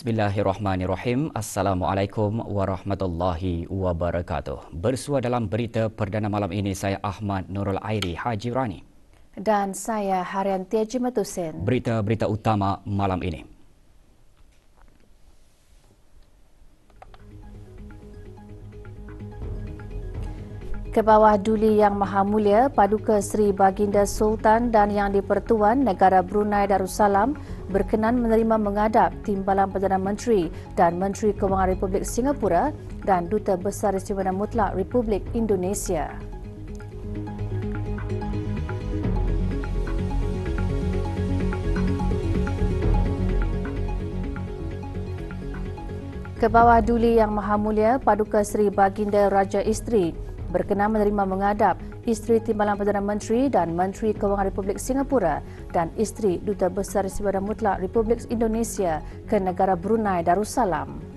Bismillahirrahmanirrahim. Assalamualaikum warahmatullahi wabarakatuh. Bersua dalam berita perdana malam ini, saya Ahmad Nurul Airi Haji Rani. Dan saya Haryantia Jimatusin. Berita-berita utama malam ini. Kebawah Duli Yang Maha Mulia Paduka Seri Baginda Sultan dan Yang di-Pertuan Negara Brunei Darussalam berkenan menerima menghadap Timbalan Perdana Menteri dan Menteri Kewangan Republik Singapura dan Duta Besar Istimewa Mutlak Republik Indonesia. Kebawah Duli Yang Maha Mulia Paduka Seri Baginda Raja Isteri berkenan menerima menghadap Isteri Timbalan Perdana Menteri dan Menteri Kewangan Republik Singapura dan Isteri Duta Besar Istimewa Mutlak Republik Indonesia ke negara Brunei Darussalam.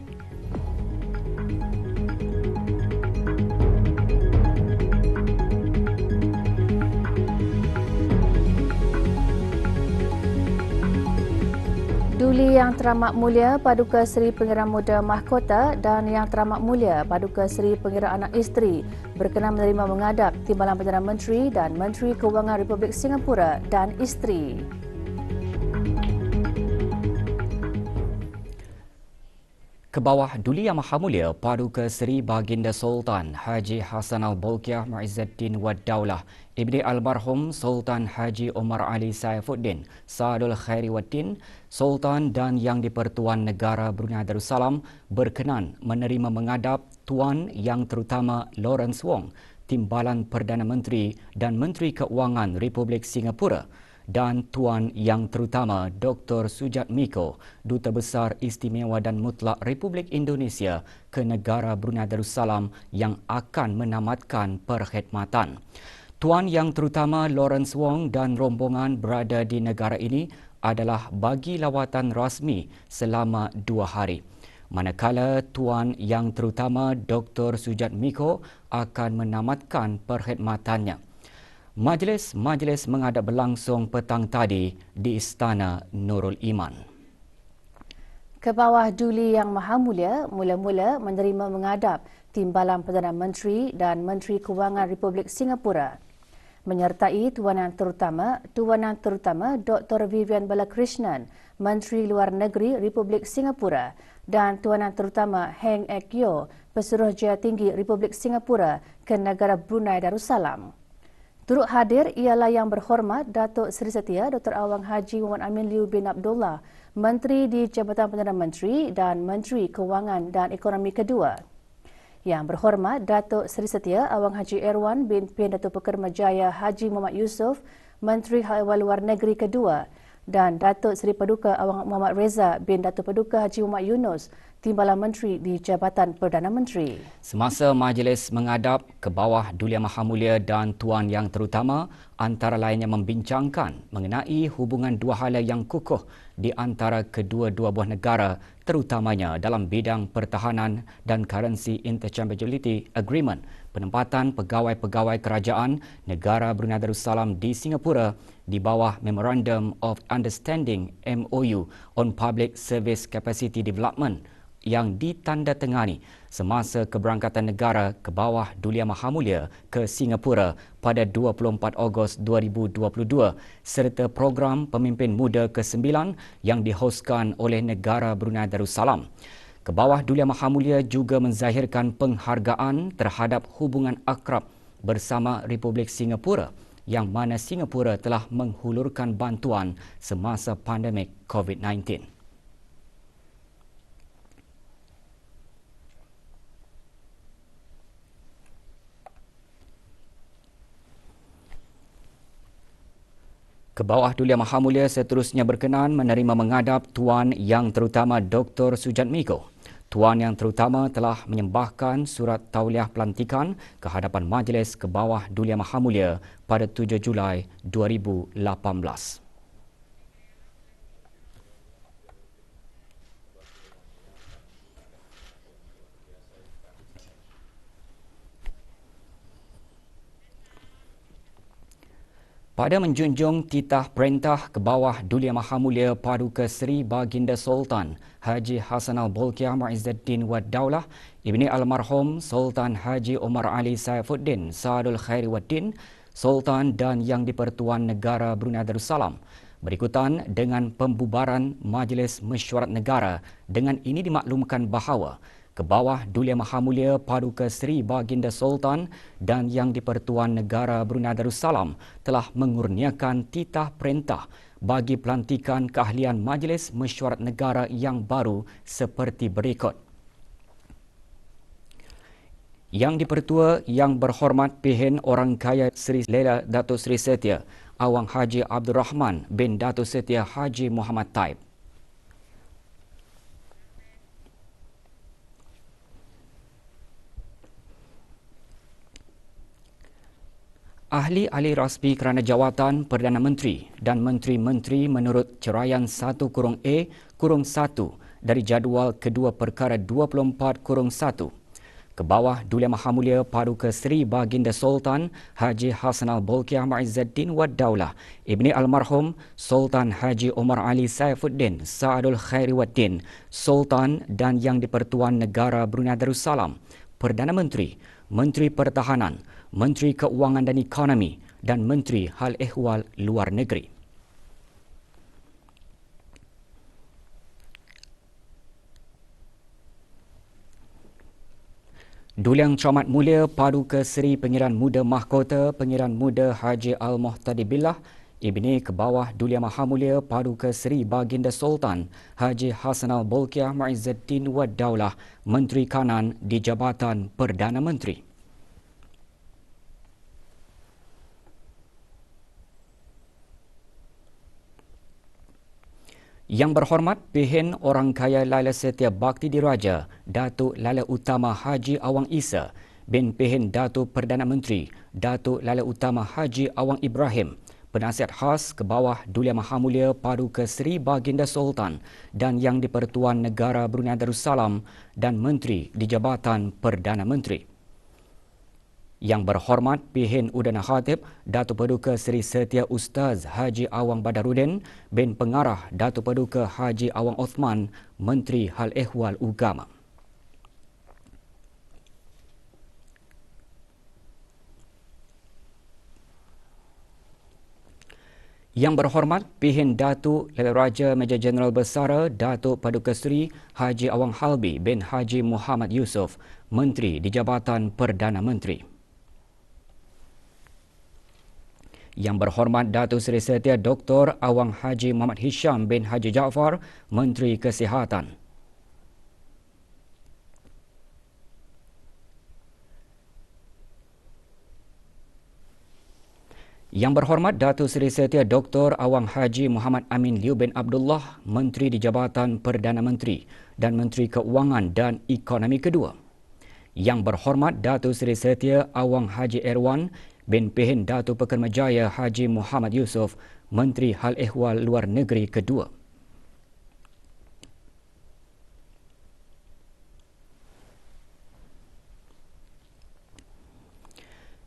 Duli Yang Teramat Mulia Paduka Seri Pengira Muda Mahkota dan Yang Teramat Mulia Paduka Seri Pengira Anak Isteri berkenan menerima menghadap Timbalan Perdana Menteri dan Menteri Kewangan Republik Singapura dan isteri. Kebawah Duli Yang Maha Mulia Paduka Seri Baginda Sultan Haji Hassan Al-Bolkiah Muizzuddin Wad Daulah Ibni Almarhum Sultan Haji Omar Ali Saifuddin Saadul Khairi Waddin Sultan dan Yang di-Pertuan Negara Brunei Darussalam berkenan menerima menghadap Tuan Yang Terutama Lawrence Wong Timbalan Perdana Menteri dan Menteri Keuangan Republik Singapura dan Tuan Yang Terutama Dr. Sujat Miko, Duta Besar Istimewa dan Mutlak Republik Indonesia ke negara Brunei Darussalam yang akan menamatkan perkhidmatan. Tuan Yang Terutama Lawrence Wong dan rombongan berada di negara ini adalah bagi lawatan rasmi selama 2 hari. Manakala Tuan Yang Terutama Dr. Sujat Miko akan menamatkan perkhidmatannya. Majlis menghadap berlangsung petang tadi di Istana Nurul Iman. Kebawah Duli Yang Maha Mulia mula-mula menerima menghadap Timbalan Perdana Menteri dan Menteri Kewangan Republik Singapura menyertai Tuan Yang Terutama Dr. Vivian Balakrishnan, Menteri Luar Negeri Republik Singapura dan Tuan Yang Terutama Heng Ek Yeoh, Pesuruhjaya Tinggi Republik Singapura ke negara Brunei Darussalam. Turut hadir ialah Yang Berhormat Datuk Seri Setia Dr. Awang Haji Muhammad Amin Liu bin Abdullah, Menteri di Jabatan Perdana Menteri dan Menteri Kewangan dan Ekonomi kedua. Yang Berhormat Datuk Seri Setia Awang Haji Erwan bin Datuk Pekermajaya Haji Muhammad Yusof, Menteri Hal Ehwal Luar Negeri kedua dan Datuk Seri Paduka Awang Muhammad Reza bin Datuk Paduka Haji Muhammad Yunus, Timbalan Menteri di Jabatan Perdana Menteri. Semasa majlis menghadap, Kebawah Duli Yang Maha Mulia dan Tuan Yang Terutama antara lainnya membincangkan mengenai hubungan dua hala yang kukuh di antara kedua-dua buah negara, terutamanya dalam bidang pertahanan dan Currency Interchangeability Agreement, penempatan pegawai-pegawai kerajaan negara Brunei Darussalam di Singapura di bawah Memorandum of Understanding MOU on Public Service Capacity Development yang ditandatangani semasa keberangkatan negara Kebawah Duli Yang Maha Mulia ke Singapura pada 24 Ogos 2022 serta program Pemimpin Muda ke-9 yang dihoskan oleh negara Brunei Darussalam. Kebawah Duli Yang Maha Mulia juga menzahirkan penghargaan terhadap hubungan akrab bersama Republik Singapura yang mana Singapura telah menghulurkan bantuan semasa pandemik COVID-19. Kebawah Duli Yang Maha Mulia seterusnya berkenan menerima menghadap Tuan Yang Terutama Dr. Sujat Miko. Tuan Yang Terutama telah menyembahkan surat tauliah pelantikan ke hadapan Majlis Kebawah Duli Yang Maha Mulia pada 7 Julai 2018. Pada menjunjung titah perintah ke bawah Duli Yang Maha Mulia Paduka Seri Baginda Sultan Haji Hassanal Bolkiah Muizzaddin Wad Daulah Ibni Almarhum Sultan Haji Omar Ali Saifuddin Saadul Khairi Waddin Sultan dan Yang di-Pertuan Negara Brunei Darussalam berikutan dengan pembubaran Majlis Mesyuarat Negara. Dengan ini dimaklumkan bahawa ke bawah Duli Yang Maha Mulia Paduka Seri Baginda Sultan dan Yang di-Pertuan Negara Brunei Darussalam telah mengurniakan titah perintah bagi pelantikan keahlian Majlis Mesyuarat Negara yang baru seperti berikut. Yang di-Pertua Yang Berhormat Pihin Orang Kaya Seri Lela Datuk Seri Setia Awang Haji Abdul Rahman bin Datuk Setia Haji Muhammad Taib. Ahli-ahli rasmi kerana jawatan Perdana Menteri dan Menteri-Menteri menurut Ceraian 1-A-1 dari jadual kedua perkara 24-1 ke bawah Duli Yang Maha Mulia Paduka Seri Baginda Sultan Haji Hassanal Bolkiah Muizzaddin Wad Daulah Ibni Almarhum Sultan Haji Omar Ali Saifuddin Saadul Khairi Waddin Sultan dan Yang di-Pertuan Negara Brunei Darussalam, Perdana Menteri, Menteri Pertahanan, Menteri Keuangan dan Ekonomi dan Menteri Hal Ehwal Luar Negeri. Duli Yang Teramat Mulia Paduka Seri Pengiran Muda Mahkota Pengiran Muda Haji Al-Muhtadi Billah Ibni ke bawah Duli Yang Maha Mulia Paduka Seri Baginda Sultan Haji Hassanal Bolkiah Muizzaddin Wad Daulah Menteri Kanan di Jabatan Perdana Menteri. Yang Berhormat Pihin Orang Kaya Laila Setia Bakti Diraja Datuk Laila Utama Haji Awang Isa bin Pihin Datuk Perdana Menteri Datuk Laila Utama Haji Awang Ibrahim, penasihat khas ke bawah Duli Yang Maha Mulia Paduka Seri Baginda Sultan dan Yang di-Pertuan Negara Brunei Darussalam dan Menteri di Jabatan Perdana Menteri. Yang Berhormat Pihin Udana Khatib Datuk Paduka Seri Setia Ustaz Haji Awang Badaruddin bin Pengarah Datuk Paduka Haji Awang Osman, Menteri Hal Ehwal Agama. Yang Berhormat Pihin Datuk Raja Major Jeneral Bersara Datuk Paduka Seri Haji Awang Halbi bin Haji Muhammad Yusof, Menteri di Jabatan Perdana Menteri. Yang Berhormat Datuk Seri Setia Dr. Awang Haji Muhammad Hisham bin Haji Jaafar, Menteri Kesihatan. Yang Berhormat Datuk Seri Setia Dr. Awang Haji Muhammad Amin Liu bin Abdullah, Menteri di Jabatan Perdana Menteri dan Menteri Keuangan dan Ekonomi kedua. Yang Berhormat Datuk Seri Setia Awang Haji Erwan bin Pihin Datuk Pekermajaya Haji Muhammad Yusof, Menteri Hal Ehwal Luar Negeri kedua.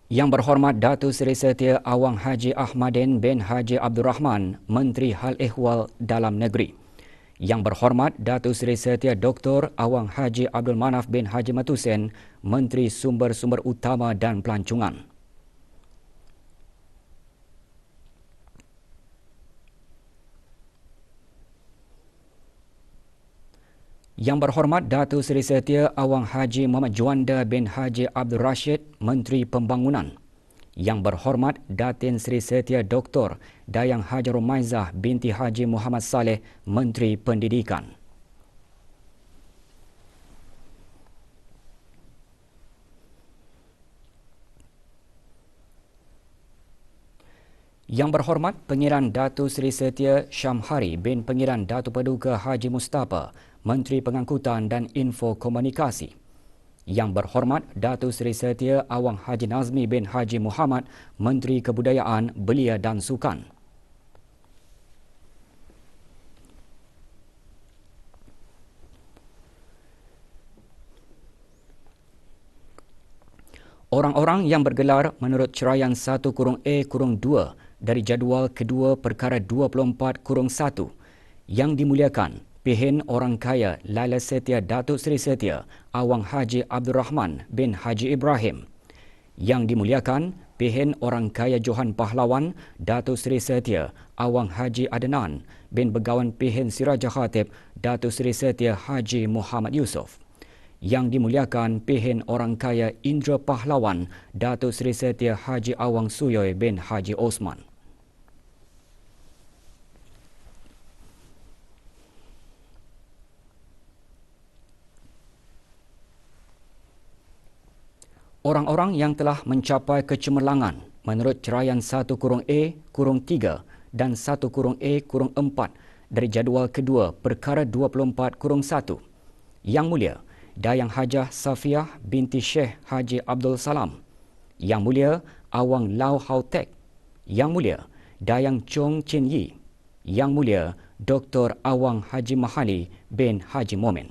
Yang Berhormat Datuk Seri Setia Awang Haji Ahmadin bin Haji Abdul Rahman, Menteri Hal Ehwal Dalam Negeri. Yang Berhormat Datuk Seri Setia Dr. Awang Haji Abdul Manaf bin Haji Matusen, Menteri Sumber-Sumber Utama dan Pelancongan. Yang Berhormat Datuk Seri Setia Awang Haji Muhammad Juanda bin Haji Abdul Rashid, Menteri Pembangunan. Yang Berhormat Datin Seri Setia Dr. Dayang Haji Rumaizah binti Haji Muhammad Saleh, Menteri Pendidikan. Yang Berhormat Pengiran Datuk Seri Setia Syamhari bin Pengiran Datuk Paduka Haji Mustafa, Menteri Pengangkutan dan Info Komunikasi. Yang Berhormat Datuk Seri Setia Awang Haji Nazmi bin Haji Muhammad, Menteri Kebudayaan, Belia dan Sukan. Orang-orang yang bergelar menurut Ceraian 1-A-2 dari jadual kedua perkara 24-1 yang dimuliakan Pihin Orang Kaya Laila Setia Datuk Seri Setia Awang Haji Abdul Rahman bin Haji Ibrahim. Yang dimuliakan Pihin Orang Kaya Johan Pahlawan Datuk Seri Setia Awang Haji Adnan bin Begawan Pihin Siraja Khatib Datuk Seri Setia Haji Muhammad Yusof. Yang dimuliakan Pihin Orang Kaya Indra Pahlawan Datuk Seri Setia Haji Awang Suyoy bin Haji Osman. Orang-orang yang telah mencapai kecemerlangan menurut ceraian 1-A-3 dan 1-A-4 dari jadual kedua perkara 24-1. Yang Mulia Dayang Hajah Safiah binti Syekh Haji Abdul Salam. Yang Mulia Awang Lau Hau Tek. Yang Mulia Dayang Chong Chin Yi. Yang Mulia Dr. Awang Haji Mahali bin Haji Momin.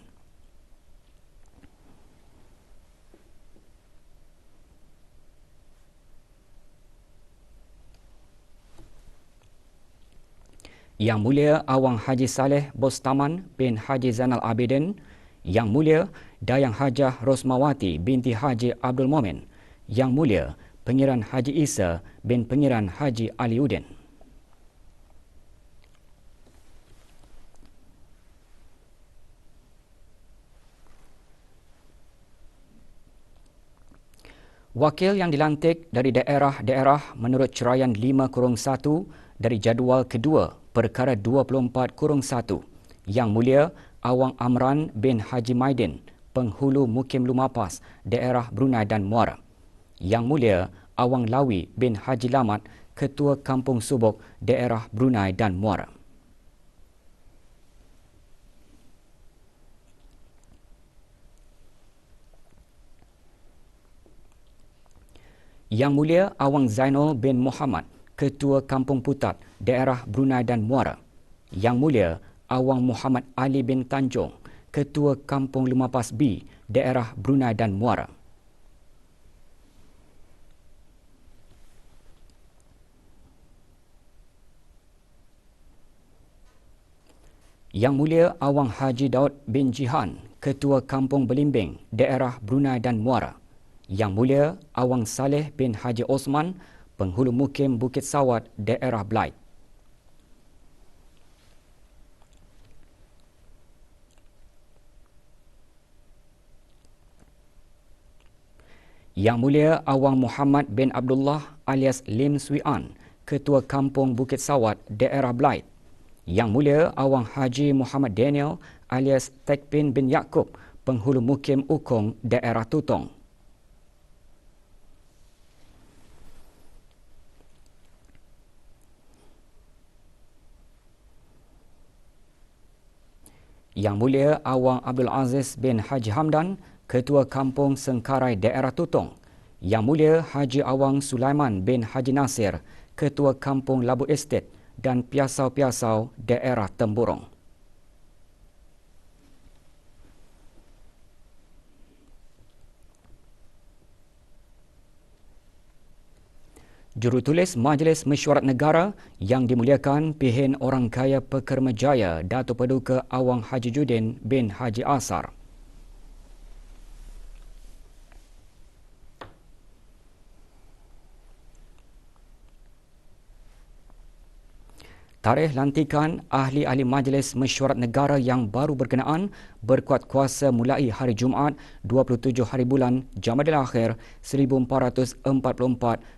Yang Mulia Awang Haji Saleh Bostaman bin Haji Zainal Abidin. Yang Mulia Dayang Hajah Rosmawati binti Haji Abdul Momin. Yang Mulia Pengiran Haji Isa bin Pengiran Haji Aliuddin. Wakil yang dilantik dari daerah-daerah menurut ceraian 5-1 dari jadual kedua perkara 24-1. Yang Mulia Awang Amran bin Haji Maidin, Penghulu Mukim Lumapas, daerah Brunei dan Muara. Yang Mulia Awang Lawi bin Haji Lamat, Ketua Kampung Subuk, daerah Brunei dan Muara. Yang Mulia Awang Zainul bin Muhammad, Ketua Kampung Putat, daerah Brunei dan Muara. Yang Mulia Awang Muhammad Ali bin Tanjung, Ketua Kampung Lumapas B, daerah Brunei dan Muara. Yang Mulia Awang Haji Daud bin Jihan, Ketua Kampung Belimbing, daerah Brunei dan Muara. Yang Mulia Awang Saleh bin Haji Osman, Penghulu Mukim Bukit Sawat, daerah Belait. Yang Mulia Awang Muhammad bin Abdullah alias Lim Swee An, Ketua Kampung Bukit Sawat, daerah Belait. Yang Mulia Awang Haji Muhammad Daniel alias Tekpin bin Yaakob, Penghulu Mukim Ukong, daerah Tutong. Yang Mulia Awang Abdul Aziz bin Haji Hamdan, Ketua Kampung Sengkarai, daerah Tutong. Yang Mulia Haji Awang Sulaiman bin Haji Nasir, Ketua Kampung Labu Estate dan Piasau-Piasau, daerah Temburong. Jurutulis Majlis Mesyuarat Negara yang dimuliakan Pihin Orang Kaya Pekermajaya Datuk Paduka Awang Haji Judin bin Haji Asar. Tarikh lantikan ahli-ahli Majlis Mesyuarat Negara yang baru berkenaan berkuat kuasa mulai hari Jumaat 27 hari bulan Jamadil Akhir 1444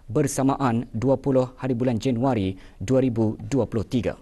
bersamaan 20 hari bulan Januari 2023.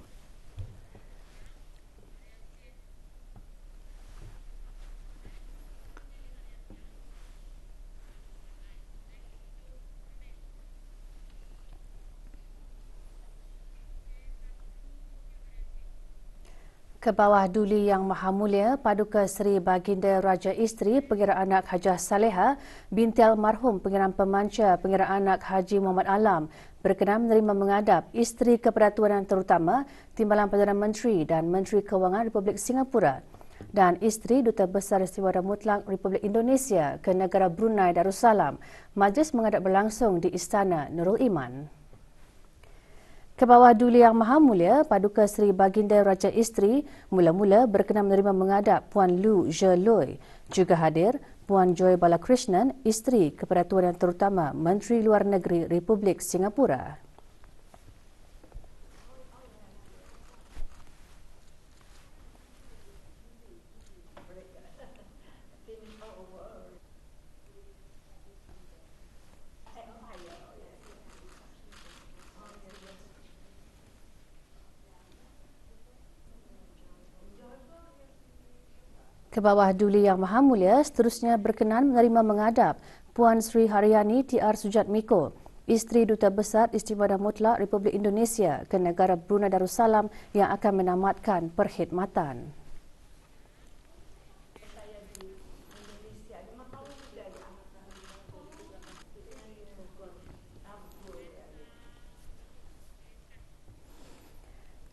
Kebawah Duli Yang Maha Mulia Paduka Seri Baginda Raja Isteri Pengira Anak Hajah Saleha binti almarhum Pengiran Pemanca Pengira Anak Haji Muhammad Alam berkenan menerima mengadap Isteri Keperatuanan Terutama Timbalan Perdana Menteri dan Menteri Kewangan Republik Singapura dan Isteri Duta Besar Istimewa Mutlak Republik Indonesia ke negara Brunei Darussalam. Majlis mengadap berlangsung di Istana Nurul Iman. Kebawah Duli Yang Maha Mulia, Paduka Seri Baginda Raja Isteri mula-mula berkenan menerima menghadap Puan Lu Zhe Loi. Juga hadir Puan Joy Balakrishnan, isteri Kepada Tuan Yang Terutama Menteri Luar Negeri Republik Singapura. Kebawah Duli Yang Maha Mulia seterusnya berkenan menerima menghadap Puan Sri Haryani T.R. Sujatmiko, isteri Duta Besar Istimewa dan Mutlak Republik Indonesia ke negara Brunei Darussalam yang akan menamatkan perkhidmatan.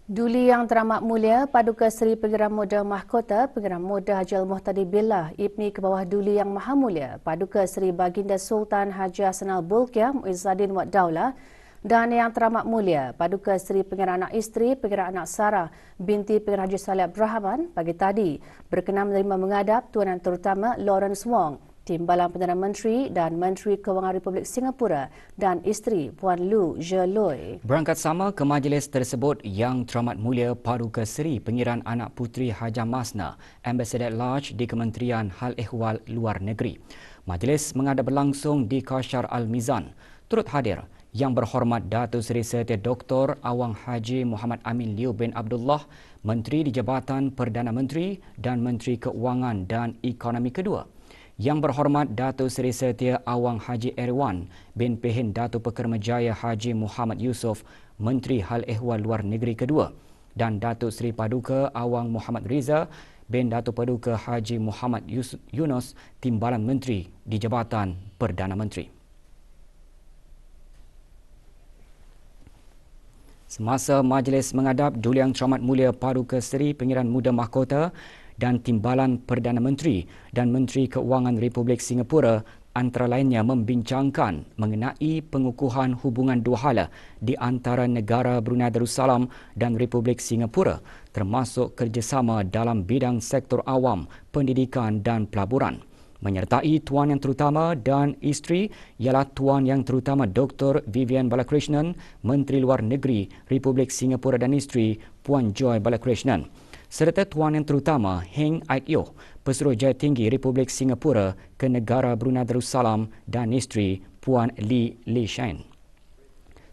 Duli Yang Teramat Mulia, Paduka Seri Pengeran Muda Mahkota, Pengeran Muda Haji Al-Muhtadi Billah, Ibni Kebawah Duli Yang Maha Mulia, Paduka Seri Baginda Sultan Haji Hassanal Bolkiah Muizzaddin Wad Daulah, dan Yang Teramat Mulia, Paduka Seri Pengeran Anak Isteri, Pengeran Anak Sarah binti Pengeran Haji Saleh Abdul Rahman pagi tadi berkenan menerima menghadap Tuan Yang Terutama Lawrence Wong, Timbalan Perdana Menteri dan Menteri Kewangan Republik Singapura dan isteri Puan Lu Zhe Loi. Berangkat sama ke majlis tersebut, Yang Teramat Mulia Paduka Seri Pengiran Anak Puteri Hajah Masna, Ambassador at Large di Kementerian Hal Ehwal Luar Negeri. Majlis menghadap berlangsung di Kaushar Al-Mizan. Turut hadir Yang Berhormat Datuk Seri Setia Dr. Awang Haji Muhammad Amin Liu bin Abdullah, Menteri di Jabatan Perdana Menteri dan Menteri Keuangan dan Ekonomi kedua. Yang Berhormat Datuk Seri Setia Awang Haji Erwan bin Pehin Datuk Pekermajaya Haji Muhammad Yusof, Menteri Hal Ehwal Luar Negeri kedua, dan Datuk Seri Paduka Awang Muhammad Riza bin Datuk Paduka Haji Muhammad Yunus, Timbalan Menteri di Jabatan Perdana Menteri. Semasa majlis menghadap, Duli Yang Teramat Mulia Paduka Seri Pengiran Muda Mahkota dan Timbalan Perdana Menteri dan Menteri Keuangan Republik Singapura antara lainnya membincangkan mengenai pengukuhan hubungan dua hala di antara negara Brunei Darussalam dan Republik Singapura, termasuk kerjasama dalam bidang sektor awam, pendidikan dan pelaburan. Menyertai Tuan Yang Terutama dan isteri ialah Tuan Yang Terutama Dr. Vivian Balakrishnan, Menteri Luar Negeri Republik Singapura dan isteri Puan Joy Balakrishnan, serta Tuan Yang Terutama Heng Aik Yoh, Pesuruhjaya Tinggi Republik Singapura ke negara Brunei Darussalam dan isteri Puan Lee Lee Shen.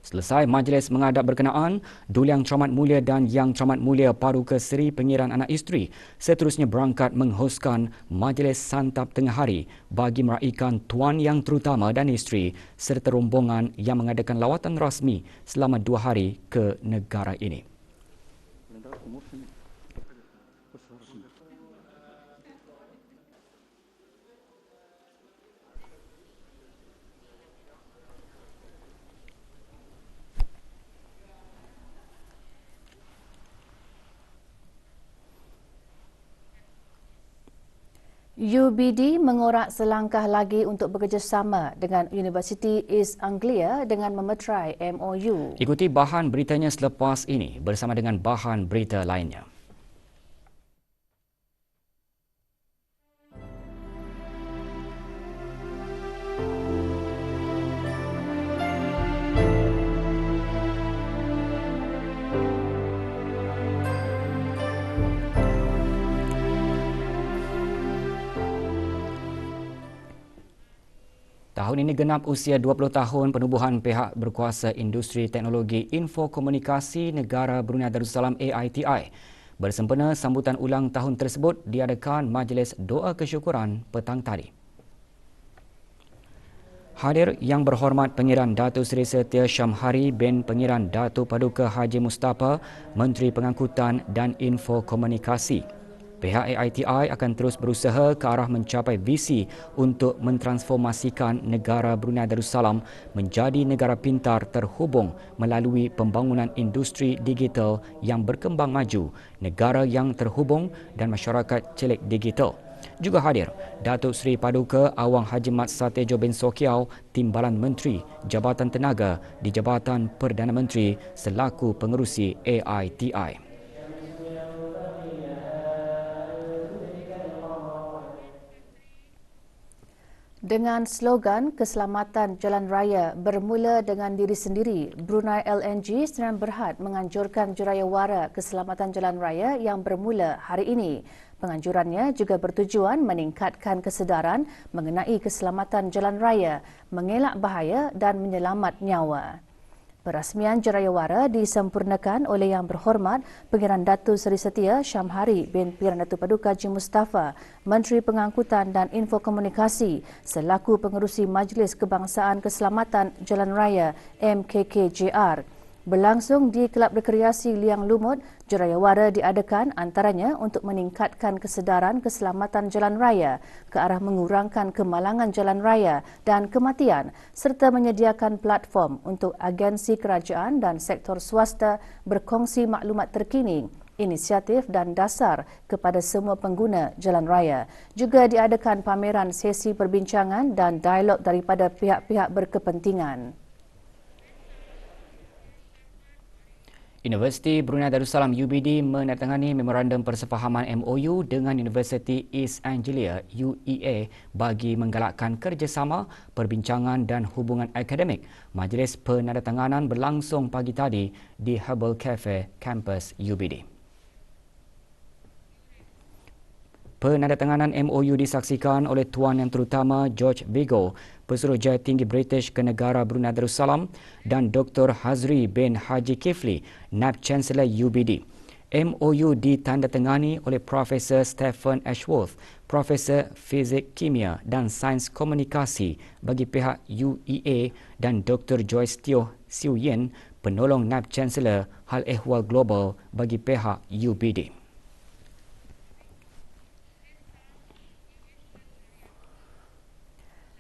Selesai majlis menghadap berkenaan, Duli Yang Teramat Mulia dan Yang Teramat Mulia Paduka Seri Pengiran Anak Isteri seterusnya berangkat menghoskan majlis santap tengah hari bagi meraihkan Tuan Yang Terutama dan isteri serta rombongan yang mengadakan lawatan rasmi selama 2 hari ke negara ini. UBD mengorak selangkah lagi untuk bekerjasama dengan Universiti East Anglia dengan memeterai MOU. Ikuti bahan beritanya selepas ini bersama dengan bahan berita lainnya. Tahun ini genap usia 20 tahun penubuhan pihak berkuasa industri teknologi infokomunikasi negara Brunei Darussalam AITI. Bersempena sambutan ulang tahun tersebut diadakan majlis doa kesyukuran petang tadi. Hadir Yang Berhormat Pengiran Datuk Seri Setia Syamhari bin Pengiran Datuk Paduka Haji Mustafa, Menteri Pengangkutan dan Infokomunikasi. Pihak AITI akan terus berusaha ke arah mencapai visi untuk mentransformasikan negara Brunei Darussalam menjadi negara pintar terhubung melalui pembangunan industri digital yang berkembang maju, negara yang terhubung dan masyarakat celik digital. Juga hadir Datuk Seri Paduka Awang Haji Mat Satejo bin Sokiau, Timbalan Menteri Jabatan Tenaga di Jabatan Perdana Menteri selaku pengerusi AITI. Dengan slogan Keselamatan Jalan Raya bermula dengan diri sendiri, Brunei LNG Sdn Bhd menganjurkan jurayawara Keselamatan Jalan Raya yang bermula hari ini. Penganjurannya juga bertujuan meningkatkan kesedaran mengenai keselamatan jalan raya, mengelak bahaya dan menyelamat nyawa. Perasmian jurayawara disempurnakan oleh Yang Berhormat Pengiran Datuk Seri Setia Syamhari bin Pengiran Datuk Paduka Haji Mustafa, Menteri Pengangkutan dan Infokomunikasi selaku pengerusi Majlis Kebangsaan Keselamatan Jalan Raya MKKJR. Berlangsung di Kelab Rekreasi Liang Lumut, jurayawara diadakan antaranya untuk meningkatkan kesedaran keselamatan jalan raya ke arah mengurangkan kemalangan jalan raya dan kematian serta menyediakan platform untuk agensi kerajaan dan sektor swasta berkongsi maklumat terkini, inisiatif dan dasar kepada semua pengguna jalan raya. Juga diadakan pameran sesi perbincangan dan dialog daripada pihak-pihak berkepentingan. Universiti Brunei Darussalam UBD menandatangani memorandum persefahaman MOU dengan Universiti East Anglia UEA bagi menggalakkan kerjasama, perbincangan dan hubungan akademik. Majlis penandatanganan berlangsung pagi tadi di Herbal Cafe, kampus UBD. Penandatanganan MOU disaksikan oleh Tuan Yang Terutama George Vigo, Pesuruhjaya Tinggi British ke Negara Brunei Darussalam dan Dr. Hazri bin Haji Kifli, Naib Chancellor UBD. MOU ditandatangani oleh Profesor Stephen Ashworth, Profesor Fizik Kimia dan Sains Komunikasi bagi pihak UEA dan Dr. Joyce Teo Siu Yen, Penolong Naib Chancellor Hal Ehwal Global bagi pihak UBD.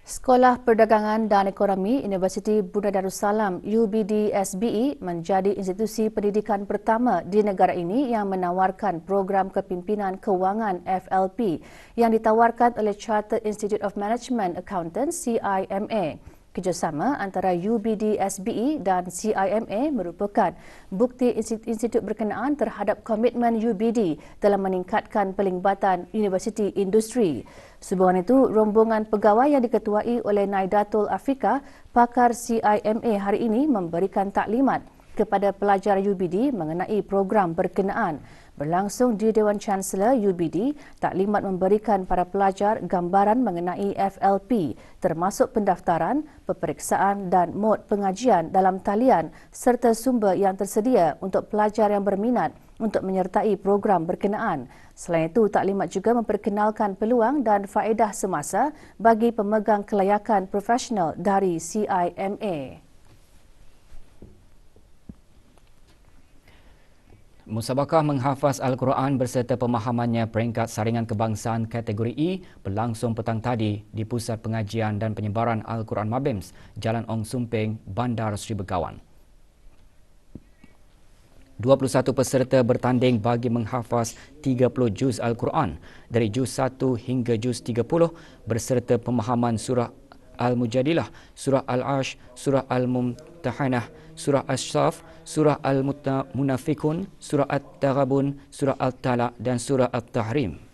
Sekolah Perdagangan dan Ekonomi Universiti Brunei Darussalam UBD SBE menjadi institusi pendidikan pertama di negara ini yang menawarkan program kepimpinan kewangan FLP yang ditawarkan oleh Chartered Institute of Management Accountants CIMA. Kerjasama antara UBD SBE dan CIMA merupakan bukti institut berkenaan terhadap komitmen UBD dalam meningkatkan pelibatan universiti industri. Sehubungan itu, rombongan pegawai yang diketuai oleh Naidatul Afrika, pakar CIMA hari ini memberikan taklimat kepada pelajar UBD mengenai program berkenaan. Berlangsung di Dewan Chancellor UBD, taklimat memberikan para pelajar gambaran mengenai FLP termasuk pendaftaran, peperiksaan dan mod pengajian dalam talian serta sumber yang tersedia untuk pelajar yang berminat untuk menyertai program berkenaan. Selain itu, taklimat juga memperkenalkan peluang dan faedah semasa bagi pemegang kelayakan profesional dari CIMA. Musabakah menghafaz Al-Quran berserta pemahamannya peringkat saringan kebangsaan kategori E berlangsung petang tadi di Pusat Pengajian dan Penyebaran Al-Quran Mabims, Jalan Ong Sumping, Bandar Seri Begawan. 21 peserta bertanding bagi menghafaz 30 juz Al-Quran dari juz 1 hingga juz 30 berserta pemahaman surah Al-Mujadilah, surah Al-Ash, surah Al-Mumtahanah, surah As-Saf, surah Al-Munafikun, surah At-Taghabun, surah Al-Talaq dan surah At-Tahrim.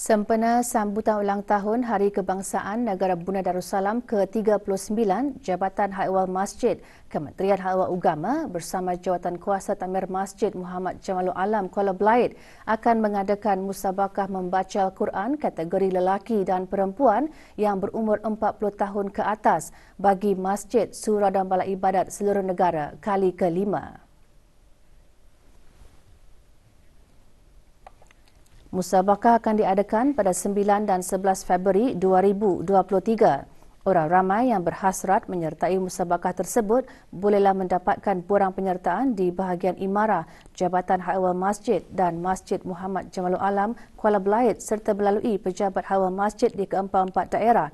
Sempena sambutan ulang tahun Hari Kebangsaan Negara Brunei Darussalam ke-39, Jabatan Hak Ehwal Masjid, Kementerian Hak Ehwal Agama bersama Jawatan Kuasa Takmir Masjid Muhammad Jamalul Alam Kuala Belait akan mengadakan musabakah membaca Al-Quran kategori lelaki dan perempuan yang berumur 40 tahun ke atas bagi masjid, surau dan balai ibadat seluruh negara kali ke-5. Musabakah akan diadakan pada 9 dan 11 Februari 2023. Orang ramai yang berhasrat menyertai musabakah tersebut bolehlah mendapatkan borang penyertaan di bahagian Imarah, Jabatan Hak Ehwal Masjid dan Masjid Muhammad Jamalul Alam Kuala Belait serta melalui pejabat Hak Ehwal Masjid di keempat-empat daerah.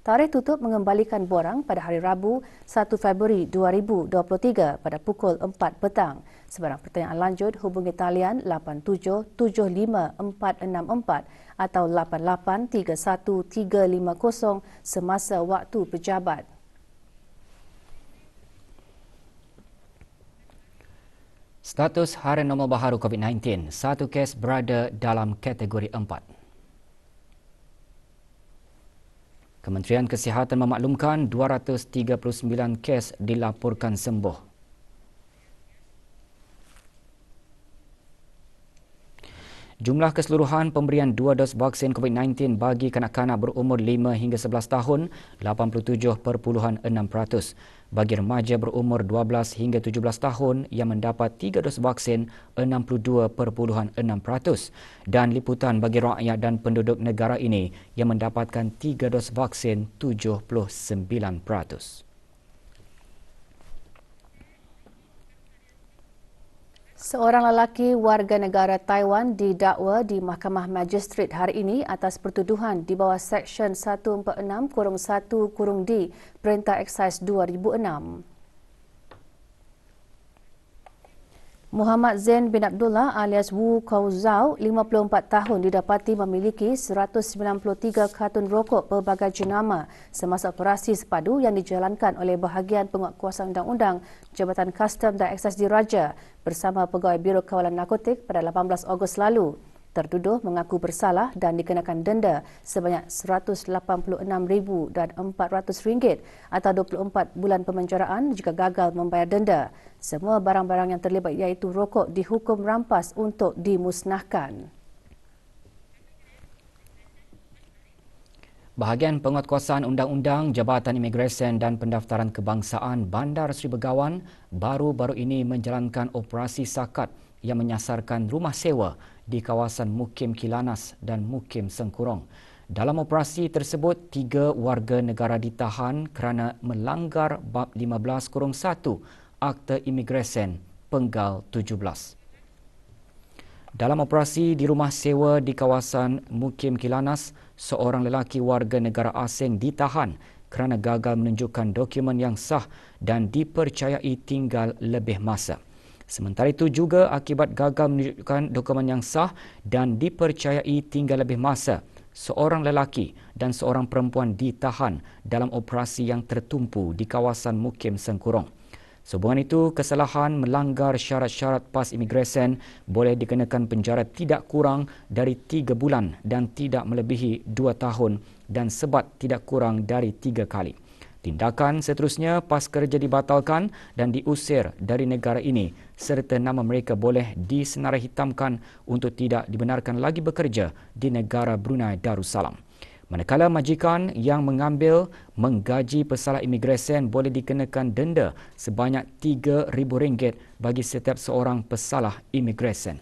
Tarikh tutup mengembalikan borang pada hari Rabu 1 Februari 2023 pada pukul 4 petang. Sebarang pertanyaan lanjut hubungi talian 8775 464 atau 8831 350 semasa waktu pejabat. Status harian normal baharu COVID-19, satu kes berada dalam kategori 4. Kementerian Kesihatan memaklumkan 239 kes dilaporkan sembuh. Jumlah keseluruhan pemberian 2 dos vaksin COVID-19 bagi kanak-kanak berumur 5 hingga 11 tahun, 87.6%. Bagi remaja berumur 12 hingga 17 tahun yang mendapat 3 dos vaksin, 62.6%. Dan liputan bagi rakyat dan penduduk negara ini yang mendapatkan 3 dos vaksin, 79%. Seorang lelaki warga negara Taiwan didakwa di Mahkamah Magistrate hari ini atas pertuduhan di bawah Seksyen 146-1-D Perintah Eksais 2006. Muhammad Zain bin Abdullah alias Wu Kau Zhao, 54 tahun, didapati memiliki 193 kartun rokok pelbagai jenama semasa operasi sepadu yang dijalankan oleh bahagian penguatkuasaan undang-undang Jabatan Kastam dan Eksais Diraja bersama Pegawai Biro Kawalan Narkotik pada 18 Ogos lalu. Tertuduh mengaku bersalah dan dikenakan denda sebanyak RM186,400 atau 24 bulan pemenjaraan jika gagal membayar denda. Semua barang-barang yang terlibat iaitu rokok dihukum rampas untuk dimusnahkan. Bahagian Penguatkuasaan Undang-Undang Jabatan Imigresen dan Pendaftaran Kebangsaan Bandar Seri Begawan baru-baru ini menjalankan operasi sakat yang menyasarkan rumah sewa di kawasan Mukim Kilanas dan Mukim Sengkurong. Dalam operasi tersebut, 3 warga negara ditahan kerana melanggar Bab 15-1 Akta Imigresen Penggal 17. Dalam operasi di rumah sewa di kawasan Mukim Kilanas, seorang lelaki warga negara asing ditahan kerana gagal menunjukkan dokumen yang sah dan dipercayai tinggal lebih masa. Sementara itu juga akibat gagal menunjukkan dokumen yang sah dan dipercayai tinggal lebih masa, seorang lelaki dan seorang perempuan ditahan dalam operasi yang tertumpu di kawasan Mukim Sengkurong. Sehubungan itu, kesalahan melanggar syarat-syarat PAS Imigresen boleh dikenakan penjara tidak kurang dari 3 bulan dan tidak melebihi 2 tahun dan sebat tidak kurang dari 3 kali. Tindakan seterusnya, PAS kerja dibatalkan dan diusir dari negara ini serta nama mereka boleh disenarai hitamkan untuk tidak dibenarkan lagi bekerja di negara Brunei Darussalam. Manakala majikan yang mengambil menggaji pesalah imigresen boleh dikenakan denda sebanyak RM3,000 bagi setiap seorang pesalah imigresen.